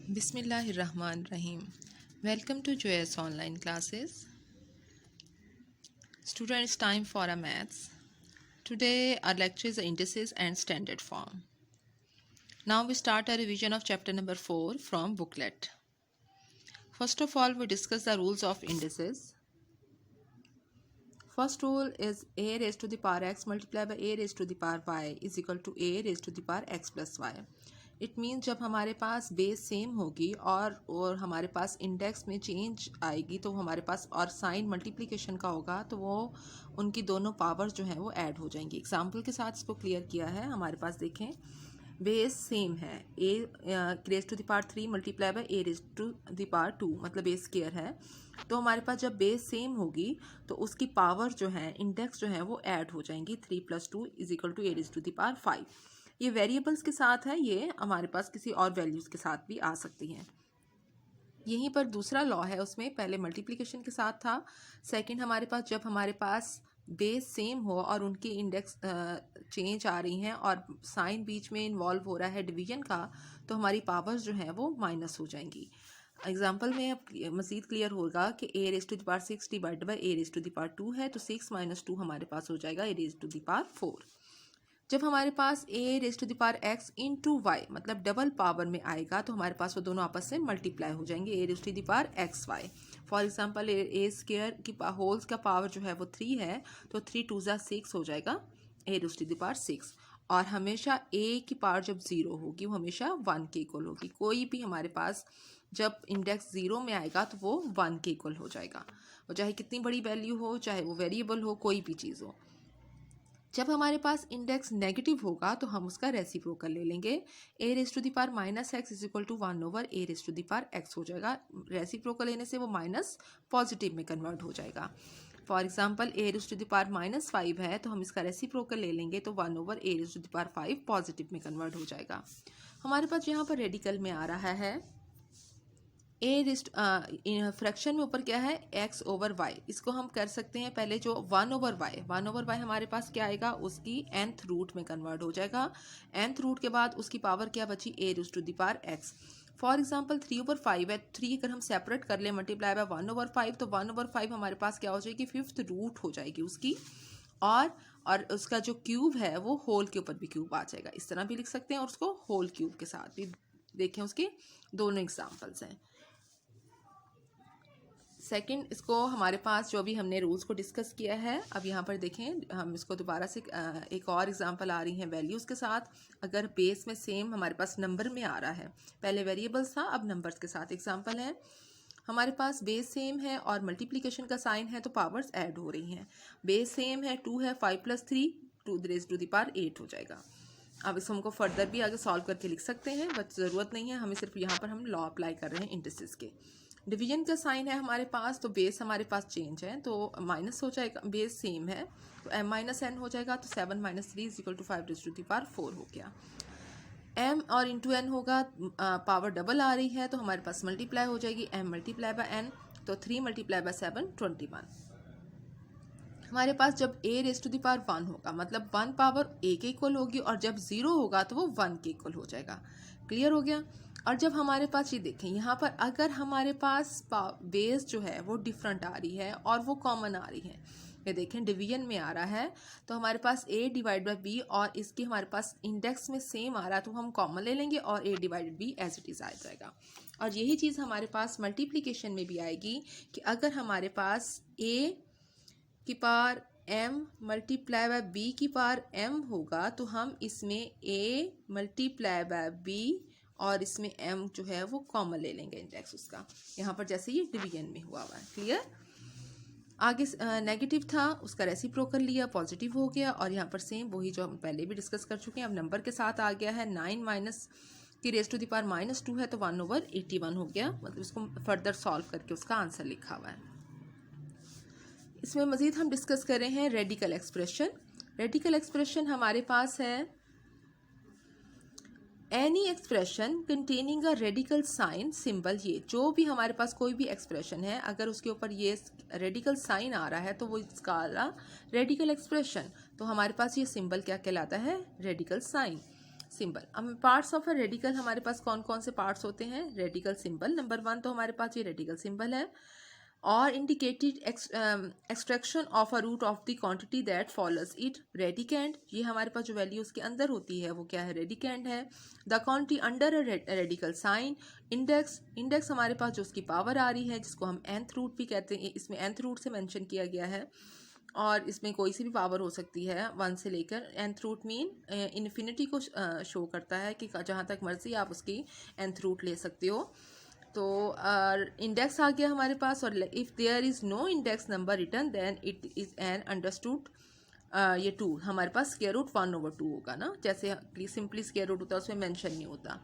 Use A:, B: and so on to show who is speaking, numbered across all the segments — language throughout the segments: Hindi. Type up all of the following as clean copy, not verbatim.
A: Bismillahirrahmanirrahim. Welcome to Joyous Online Classes. Students, time for a maths. Today our lecture is indices and standard form. Now we start a revision of chapter number 4 from booklet. First of all, we discuss the rules of indices. First rule is a raised to the power x multiplied by a raised to the power y is equal to a raised to the power x plus y. It mean जब हमारे पास बेस सेम होगी और हमारे पास इंडेक्स में चेंज आएगी तो हमारे पास और साइन मल्टीप्लिकेशन का होगा तो वो उनकी दोनों पावर्स जो हैं वो ऐड हो जाएंगी. एग्जांपल के साथ इसको क्लियर किया है. हमारे पास देखें बेस सेम है a raise to the power 3 multiply by a raise to the power 2 मतलब ए स्क्वायर है. तो हमारे पास जब बेस सेम होगी तो उसकी पावर जो है इंडेक्स जो है वो ऐड हो जाएंगी. 3 + 2 is equal to a raise to the power 5. ये वेरिएबल्स के साथ है, ये हमारे पास किसी और वैल्यूज़ के साथ भी आ सकती हैं. यहीं पर दूसरा लॉ है, उसमें पहले मल्टीप्लिकेशन के साथ था. सेकंड हमारे पास जब हमारे पास बेस सेम हो और उनकी इंडेक्स चेंज आ रही हैं और साइन बीच में इन्वॉल्व हो रहा है डिवीजन का तो हमारी पावर्स जो हैं वो माइनस हो जाएंगी. एग्जाम्पल में अब मज़ीद क्लियर होगा कि a raise to the power 6 divide by a raise to the power 2 है तो 6 - 2 हमारे पास हो जाएगा a raise to the power 4. जब हमारे पास a raise to the power x into y मतलब डबल पावर में आएगा तो हमारे पास वो दोनों आपस में मल्टीप्लाई हो जाएंगे. A raise to the power x y for example a square की होल्स का पावर जो है वो 3 है तो 3 × 2 = 6 हो जाएगा a raise to the power 6. और हमेशा ए की पावर जब ज़ीरो होगी वो हमेशा 1 के इक्वल होगी. कोई भी हमारे पास जब इंडेक्स ज़ीरो में आएगा तो वो 1 के इक्वल हो जाएगा. वो चाहे कितनी बड़ी वैल्यू हो, चाहे वो वेरिएबल हो, कोई भी चीज़ हो. जब हमारे पास इंडेक्स नेगेटिव होगा तो हम उसका रेसिप्रोकल ले लेंगे. A raise to the power -x is equal to 1/a raise to the power x हो जाएगा. रेसिप्रोकल लेने से वो माइनस पॉजिटिव में कन्वर्ट हो जाएगा. For example a raise to the power -5 है तो हम इसका रेसिप्रोकल ले लेंगे तो 1/a raise to the power 5 positive में कन्वर्ट हो जाएगा. हमारे पास यहाँ पर रेडिकल में आ रहा है ए रिस्ट फ्रैक्शन में ऊपर क्या है x/y. इसको हम कर सकते हैं पहले जो 1/y हमारे पास क्या आएगा उसकी nth रूट में कन्वर्ट हो जाएगा. nth रूट के बाद उसकी पावर क्या बची a raise to the power x. For example 3/5 है. 3 अगर हम सेपरेट कर ले मल्टीप्लाई बाय 1/5 तो 1/5 हमारे पास क्या हो जाएगी 5th रूट हो जाएगी उसकी. और उसका जो क्यूब है वो होल के ऊपर भी क्यूब आ जाएगा. इस तरह भी लिख सकते हैं और उसको होल क्यूब के साथ भी देखें. उसके दोनों एग्जाम्पल्स हैं. सेकंड इसको हमारे पास जो भी हमने रूल्स को डिस्कस किया है अब यहाँ पर देखें हम इसको दोबारा से एक और एग्जांपल आ रही हैं वैल्यूज़ के साथ. अगर बेस में सेम हमारे पास नंबर में आ रहा है, पहले वेरिएबल्स था अब नंबर्स के साथ. एग्जांपल है हमारे पास बेस सेम है और मल्टीप्लिकेशन का साइन है तो पावर्स ऐड हो रही हैं. बेस सेम है 2 है 5 + 3 2 रेज़ टू द पावर 8 हो जाएगा. अब इसको हमको फर्दर भी आगे सॉल्व करके लिख सकते हैं बट ज़रूरत नहीं है, हमें सिर्फ यहाँ पर हम लॉ अप्लाई कर रहे हैं इंडिसेस के. डिवीजन का साइन है हमारे पास तो बेस हमारे पास चेंज है तो माइनस हो जाएगा. बेस सेम है तो m - n हो जाएगा तो 7 - 3 is equal to 5 raise to the power 4 हो गया. m और इंटू n होगा, पावर डबल आ रही है तो हमारे पास मल्टीप्लाई हो जाएगी m मल्टीप्लाई बाय n तो 3 मल्टीप्लाई बाय 7 21. हमारे पास जब a raise to the power 1 होगा मतलब 1 पावर a के इक्वल होगी और जब 0 होगा तो वो 1 के इक्वल हो जाएगा. क्लियर हो गया. और जब हमारे पास ये देखें यहाँ पर अगर हमारे पास बेस जो है वो डिफरेंट आ रही है और वो कॉमन आ रही है, ये देखें डिवीजन में आ रहा है तो हमारे पास a डिवाइड बाई b और इसकी हमारे पास इंडेक्स में सेम आ रहा है तो हम कॉमन ले लेंगे और a divided b as it is आ जाएगा. और यही चीज़ हमारे पास मल्टीप्लिकेशन में भी आएगी कि अगर हमारे पास a की power m multiply by b की पावर m होगा तो हम इसमें a मल्टीप्लाई बाय b और इसमें m जो है वो कॉमन ले लेंगे इंडेक्स उसका, यहाँ पर जैसे ये डिवीजन में हुआ हुआ है. क्लियर. आगे नेगेटिव था उसका रेसिप्रोकल लिया पॉजिटिव हो गया और यहाँ पर सेम वही जो हम पहले भी डिस्कस कर चुके हैं अब नंबर के साथ आ गया है. 9 की रेज़ टू द पावर -2 है तो 1/81 हो गया. मतलब इसको फर्दर सॉल्व करके उसका आंसर लिखा हुआ है. इसमें मज़ीद हम डिस्कस कर रहे हैं रेडिकल एक्सप्रेशन. रेडिकल एक्सप्रेशन हमारे पास है any expression containing a radical sign symbol. ये जो भी हमारे पास कोई भी एक्सप्रेशन है अगर उसके ऊपर ये रेडिकल साइन आ रहा है तो वो इसका रेडिकल एक्सप्रेशन. तो हमारे पास ये सिंबल क्या कहलाता है रेडिकल साइन. सिंबल। अब पार्ट्स ऑफ अ रेडिकल हमारे पास कौन कौन से पार्ट्स होते हैं? रेडिकल सिंबल नंबर 1 तो हमारे पास ये रेडिकल सिंबल है, और indicated extraction of a root of the quantity that follows it. Radicand, ये हमारे पास जो वैल्यू उसके अंदर होती है वो क्या है? रेडिकेंड है। The quantity under a radical sign. Index, index हमारे पास जो उसकी पावर आ रही है जिसको हम nth रूट भी कहते हैं, इसमें nth रूट से मेंशन किया गया है, और इसमें कोई सी भी पावर हो सकती है 1 से लेकर। nth रूट मीन इन्फिनिटी को शो करता है कि जहाँ तक मर्जी आप उसकी nth रूट ले सकते हो। तो इंडेक्स आ गया हमारे पास, और if there is no index number written then it is an understood. ये 2 हमारे पास स्क्वायर रूट 1/2 होगा ना, जैसे सिंपली स्क्वायर रूट होता है उसमें मेंशन नहीं होता।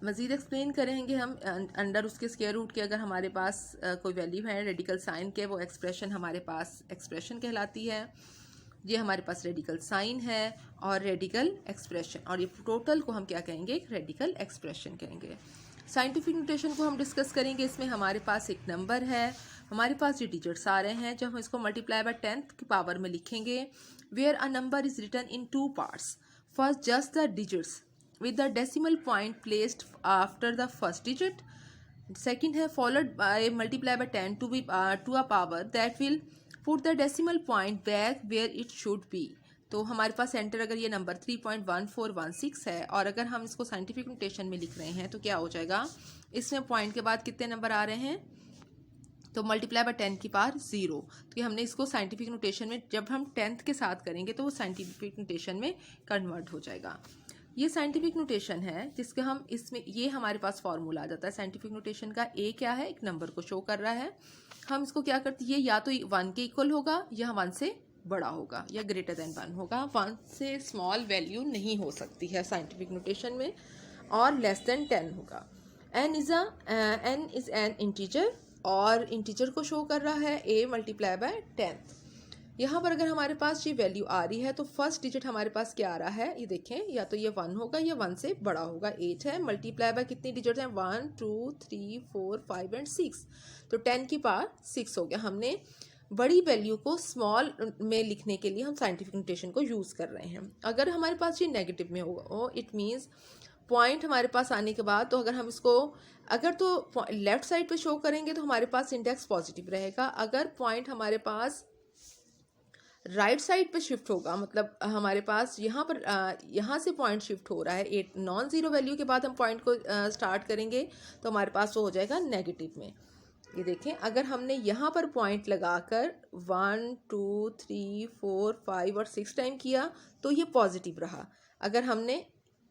A: मज़ीद एक्सप्लेन करेंगे हम अंडर उसके स्क्वायर रूट के। अगर हमारे पास कोई वैल्यू है रेडिकल साइन के, वो एक्सप्रेशन हमारे पास एक्सप्रेशन कहलाती है। ये हमारे पास रेडिकल साइन है और रेडिकल एक्सप्रेशन, और ये टोटल को हम क्या कहेंगे? एक रेडिकल एक्सप्रेशन कहेंगे। साइंटिफिक नोटेशन को हम डिस्कस करेंगे। इसमें हमारे पास एक नंबर है, हमारे पास ये डिजिट्स आ रहे हैं, जब हम इसको मल्टीप्लाई बाय 10th की पावर में लिखेंगे। Where a number is written in 2 parts, first just the digits with the decimal point placed after the first digit. Second है followed by multiply by 10 to a power that will put the decimal point back where it should be. तो हमारे पास सेंटर अगर ये नंबर 3.1416 है, और अगर हम इसको साइंटिफिक नोटेशन में लिख रहे हैं तो क्या हो जाएगा? इसमें पॉइंट के बाद कितने नंबर आ रहे हैं? तो मल्टीप्लाई बाय 10 की पावर 0। तो ये हमने इसको साइंटिफिक नोटेशन में जब हम 10th के साथ करेंगे तो वो साइंटिफिक नोटेशन में कन्वर्ट हो जाएगा। ये साइंटिफिक नोटेशन है जिसके हम इसमें ये हमारे पास फॉर्मूला आ जाता है साइंटिफिक नोटेशन का। ए क्या है? एक नंबर को शो कर रहा है। हम इसको क्या करते हैं? या तो 1 के इक्वल होगा, या 1 से बड़ा होगा, या ग्रेटर देन 1 होगा। 1 से स्मॉल वैल्यू नहीं हो सकती है साइंटिफिक नोटेशन में, और लेस देन 10 होगा। एन इज एन इंटीजर, और इंटीजर को शो कर रहा है a मल्टीप्लाई बाय 10। यहाँ पर अगर हमारे पास ये वैल्यू आ रही है तो फर्स्ट डिजिट हमारे पास क्या आ रहा है? ये देखें, या तो ये 1 होगा या 1 से बड़ा होगा। 8 है, मल्टीप्लाई बाय कितनी डिजिट हैं? 1 2 3 4 5 एंड 6। तो 10 की पावर 6 हो गया। हमने बड़ी वैल्यू को स्मॉल में लिखने के लिए हम साइंटिफिक नोटेशन को यूज़ कर रहे हैं। अगर हमारे पास ये नेगेटिव में होगा, इट मीन्स पॉइंट हमारे पास आने के बाद, तो अगर हम इसको अगर तो लेफ्ट साइड पे शो करेंगे तो हमारे पास इंडेक्स पॉजिटिव रहेगा। अगर पॉइंट हमारे पास राइट साइड पे शिफ्ट होगा, मतलब हमारे पास यहाँ पर यहाँ से पॉइंट शिफ्ट हो रहा है, 8 नॉन ज़ीरो वैल्यू के बाद हम पॉइंट को स्टार्ट करेंगे तो हमारे पास वो हो जाएगा नेगेटिव में। ये देखें, अगर हमने यहाँ पर पॉइंट लगाकर 1 2 3 4 5 और 6 टाइम किया तो ये पॉजिटिव रहा अगर हमने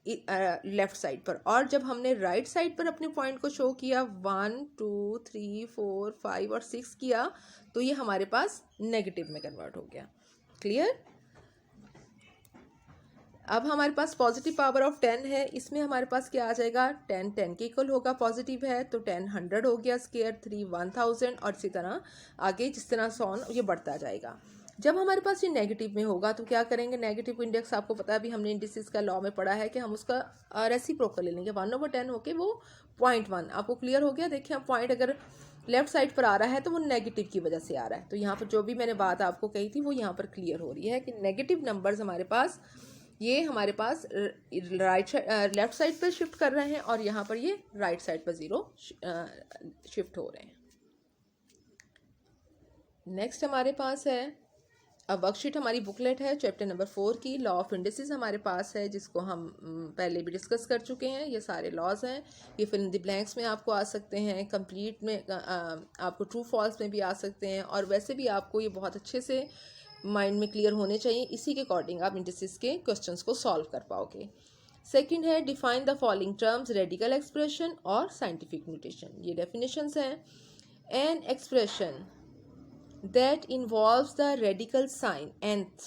A: लेफ्ट साइड पर, और जब हमने राइट साइड पर अपने पॉइंट को शो किया 1 2 3 4 5 और 6 किया तो ये हमारे पास नेगेटिव में कन्वर्ट हो गया। क्लियर? अब हमारे पास पॉजिटिव पावर ऑफ 10 है, इसमें हमारे पास क्या आ जाएगा? 10 10 के इक्वल होगा, पॉजिटिव है तो 10 100 हो गया, स्क्वायर 3 1000, और इसी तरह आगे जिस तरह सॉन ये बढ़ता जाएगा। जब हमारे पास ये नेगेटिव में होगा तो क्या करेंगे? नेगेटिव इंडेक्स आपको पता है, अभी हमने इंडिसेस का लॉ में पढ़ा है कि हम उसका रेसिप्रोकल ले लेंगे। 1/10 होके वो 0.1। आपको क्लियर हो गया? देखिए, हम पॉइंट अगर लेफ्ट साइड पर आ रहा है तो वो नेगेटिव की वजह से आ रहा है। तो यहाँ पर जो भी मैंने बात आपको कही थी वो यहाँ पर क्लियर हो रही है कि नेगेटिव नंबर्स हमारे पास ये हमारे पास लेफ्ट साइड पर शिफ्ट कर रहे हैं, और यहाँ पर ये राइट साइड पर 0 शिफ्ट हो रहे हैं। नेक्स्ट हमारे पास है अब वर्कशीट, हमारी बुकलेट है चैप्टर नंबर 4 की। लॉ ऑफ इंडिसेस हमारे पास है जिसको हम पहले भी डिस्कस कर चुके हैं। ये सारे लॉज हैं, ये फिल इन द ब्लैंक्स में आपको आ सकते हैं, कंप्लीट में आपको ट्रू फॉल्स में भी आ सकते हैं, और वैसे भी आपको ये बहुत अच्छे से माइंड में क्लियर होने चाहिए। इसी के अकॉर्डिंग आप इंडिसेस के क्वेश्चंस को सॉल्व कर पाओगे। सेकंड है define the following terms, radical expression और साइंटिफिक नोटेशन। ये डेफिनेशंस हैं। An expression that involves the radical sign nth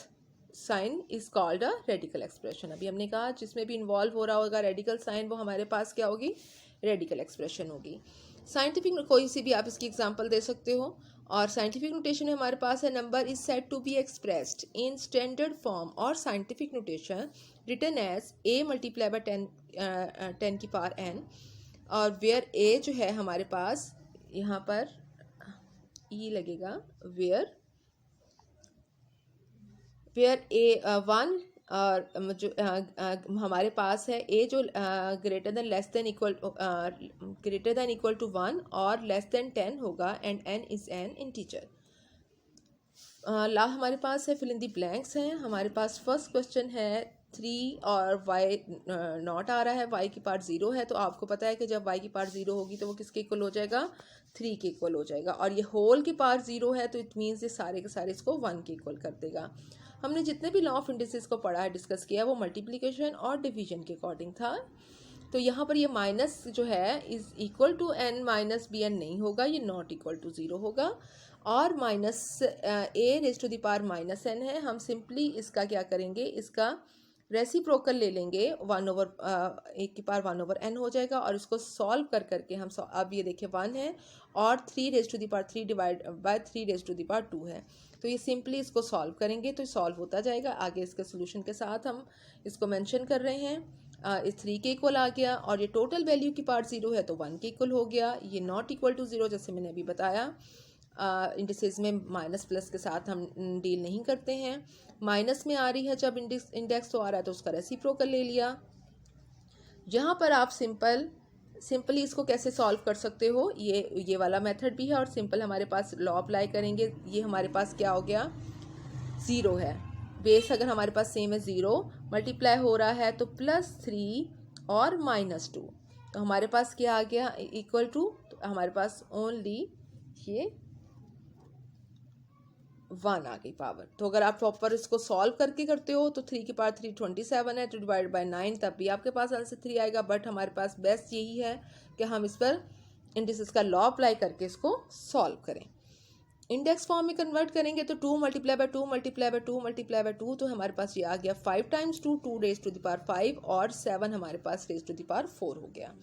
A: sign is called a radical expression। अभी हमने कहा जिसमें भी इन्वॉल्व हो रहा होगा रेडिकल साइन, वो हमारे पास क्या होगी? रेडिकल एक्सप्रेशन होगी। साइंटिफिक कोई सी भी आप इसकी एग्जांपल दे सकते हो। और साइंटिफिक नोटेशन में हमारे पास है number is said to be expressed in standard form और scientific notation written as a multiply by 10 की पावर n, और वेयर a जो है हमारे पास यहाँ पर ई लगेगा, वेयर a 1 और जो हमारे पास है ए जो greater than less than equal to 1 और लेस देन 10 होगा and n is an integer. हमारे पास है फिल इन दी ब्लैंक्स हैं। हमारे पास फर्स्ट क्वेश्चन है 3 और y नॉट आ रहा है, y की पार्ट 0 है, तो आपको पता है कि जब y की पार्ट 0 होगी तो वो किसके इक्वल हो जाएगा, 3 के इक्वल हो जाएगा। और ये होल की पार्ट 0 है तो इट मीन्स ये सारे के सारे इसको 1 के इक्वल कर देगा। हमने जितने भी लॉ ऑफ इंडिसेस को पढ़ा है, डिस्कस किया, वो मल्टीप्लिकेशन और डिवीजन के अकॉर्डिंग था। तो यहाँ पर ये माइनस जो है is equal to n minus b n नहीं होगा, ये नॉट इक्वल टू 0 होगा। और minus a raise to the power minus n है, हम सिंपली इसका क्या करेंगे, इसका रेसिप्रोकल ले लेंगे, 1 की पावर 1/n हो जाएगा। और इसको सॉल्व कर करके हम अब ये देखिए 1 है और 3 raise to the power 3 divide by 3 raise to the power 2 है, तो ये सिंपली इसको सॉल्व करेंगे तो सॉल्व होता जाएगा। आगे इसके सोल्यूशन के साथ हम इसको मेंशन कर रहे हैं। इस 3 के इक्वल आ गया और ये टोटल वैल्यू की पार्ट 0 है तो 1 के इक्वल हो गया। ये नॉट इक्वल टू 0 जैसे मैंने अभी बताया, इंडिसेस में माइनस प्लस के साथ हम डील नहीं करते हैं। माइनस में आ रही है जब इंडेक्स तो आ रहा है तो उसका रेसिप्रोकल ले लिया। यहाँ पर आप सिंपली इसको कैसे सॉल्व कर सकते हो, ये वाला मेथड भी है और सिंपल हमारे पास लॉ अप्लाई करेंगे। ये हमारे पास क्या हो गया, 0 है, बेस अगर हमारे पास सेम है 0 मल्टीप्लाई हो रहा है तो +3 और -2, तो हमारे पास क्या आ गया इक्वल टू, तो हमारे पास ओनली ये 1 आ गई पावर। तो अगर आप प्रॉपर इसको सॉल्व करके करते हो तो 3 की पावर 3 27 है, तो डिवाइड बाय 9 तब भी आपके पास आंसर 3 आएगा। बट हमारे पास बेस्ट यही है कि हम इस पर इंडिसेस का लॉ अप्लाई करके इसको सॉल्व करें। इंडेक्स फॉर्म में कन्वर्ट करेंगे तो 2 multiply by 2 multiply by 2 multiply by 2, तो हमारे पास ये आ गया 5 times 2 raise to the power 5 और 7 हमारे पास रेज टू द पावर 4 हो गया।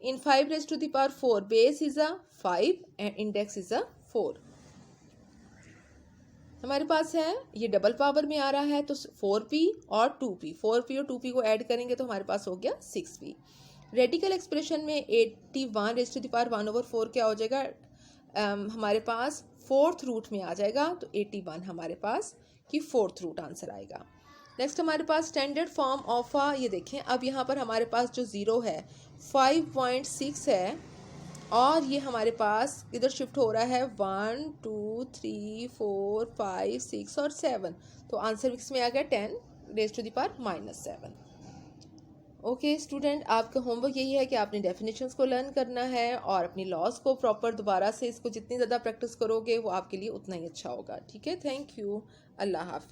A: In 5 raise to the power 4 base is a 5 and index is a 4। हमारे पास है ये डबल पावर में आ रहा है तो 4p और 2p, 4p और 2p को ऐड करेंगे तो हमारे पास हो गया 6p। रेडिकल एक्सप्रेशन में 81 रेज टू द पावर 1/4 क्या हो जाएगा, हमारे पास 4th रूट में आ जाएगा, तो 81 हमारे पास की 4th रूट आंसर आएगा। नेक्स्ट हमारे पास स्टैंडर्ड फॉर्म ऑफ ये देखें, अब यहाँ पर हमारे पास जो 0 है 5.6 है और ये हमारे पास इधर शिफ्ट हो रहा है 1 2 3 4 5 6 और 7, तो आंसर इसमें आ गया 10 raise to the power -7। Okay student, आपका होमवर्क यही है कि आपने डेफिनेशंस को लर्न करना है और अपनी लॉज को प्रॉपर दोबारा से इसको जितनी ज़्यादा प्रैक्टिस करोगे वो आपके लिए उतना ही अच्छा होगा। ठीक है, थैंक यू, अल्लाह हाफिज़।